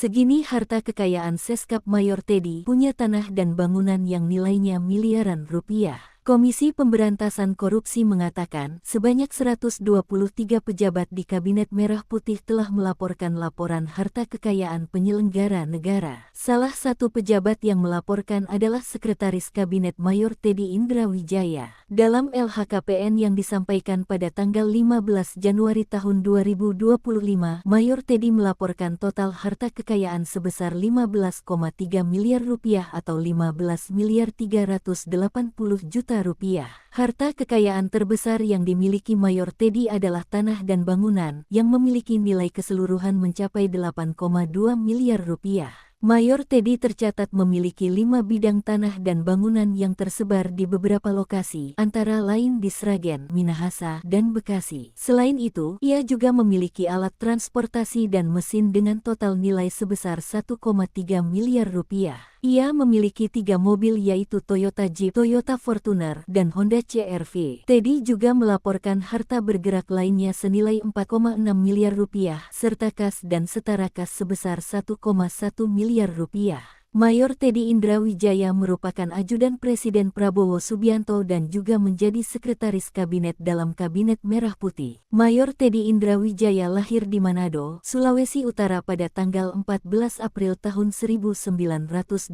Segini harta kekayaan Seskap Mayor Teddy punya tanah dan bangunan yang nilainya miliaran rupiah. Komisi Pemberantasan Korupsi mengatakan sebanyak 123 pejabat di Kabinet Merah Putih telah melaporkan laporan harta kekayaan penyelenggara negara. Salah satu pejabat yang melaporkan adalah Sekretaris Kabinet Mayor Teddy Indrawijaya. Dalam LHKPN yang disampaikan pada tanggal 15 Januari tahun 2025, Mayor Teddy melaporkan total harta kekayaan sebesar 15,3 miliar rupiah atau 15 miliar 380 juta rupiah. Harta kekayaan terbesar yang dimiliki Mayor Teddy adalah tanah dan bangunan yang memiliki nilai keseluruhan mencapai 8,2 miliar rupiah. Mayor Teddy tercatat memiliki 5 bidang tanah dan bangunan yang tersebar di beberapa lokasi, antara lain di Sragen, Minahasa, dan Bekasi. Selain itu, ia juga memiliki alat transportasi dan mesin dengan total nilai sebesar 1,3 miliar rupiah. Ia memiliki 3 mobil yaitu Toyota Jeep, Toyota Fortuner, dan Honda CR-V. Teddy juga melaporkan harta bergerak lainnya senilai 4,6 miliar rupiah, serta kas dan setara kas sebesar 1,1 miliar rupiah. Mayor Teddy Indrawijaya merupakan ajudan Presiden Prabowo Subianto dan juga menjadi Sekretaris Kabinet dalam Kabinet Merah Putih. Mayor Teddy Indrawijaya lahir di Manado, Sulawesi Utara pada tanggal 14 April tahun 1989.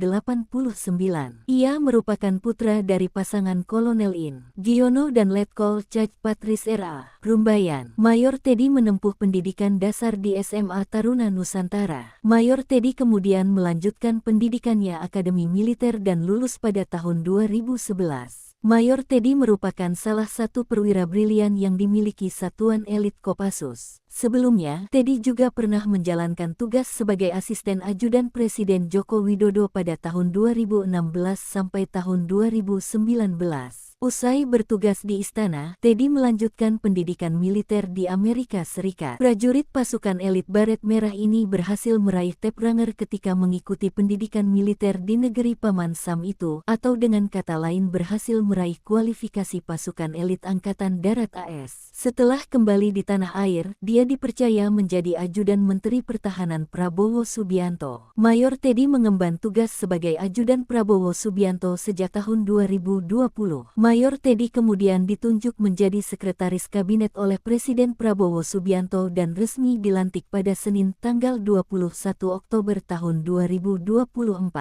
Ia merupakan putra dari pasangan Kolonel In Giono dan Letkol Caj Patris R.A. Rumbayan. Mayor Teddy menempuh pendidikan dasar di SMA Taruna Nusantara. Mayor Teddy kemudian melanjutkan pendidikannya Akademi Militer dan lulus pada tahun 2011. Mayor Teddy merupakan salah satu perwira brilian yang dimiliki Satuan Elit Kopassus. Sebelumnya, Teddy juga pernah menjalankan tugas sebagai asisten ajudan Presiden Joko Widodo pada tahun 2016 sampai tahun 2019. Usai bertugas di istana, Teddy melanjutkan pendidikan militer di Amerika Serikat. Prajurit pasukan elit Baret Merah ini berhasil meraih Top Ranger ketika mengikuti pendidikan militer di negeri Paman Sam itu, atau dengan kata lain berhasil meraih kualifikasi pasukan elit Angkatan Darat AS. Setelah kembali di tanah air, dia dipercaya menjadi ajudan Menteri Pertahanan Prabowo Subianto. Mayor Teddy mengemban tugas sebagai ajudan Prabowo Subianto sejak tahun 2020. Mayor Teddy kemudian ditunjuk menjadi Sekretaris Kabinet oleh Presiden Prabowo Subianto dan resmi dilantik pada Senin tanggal 21 Oktober tahun 2024.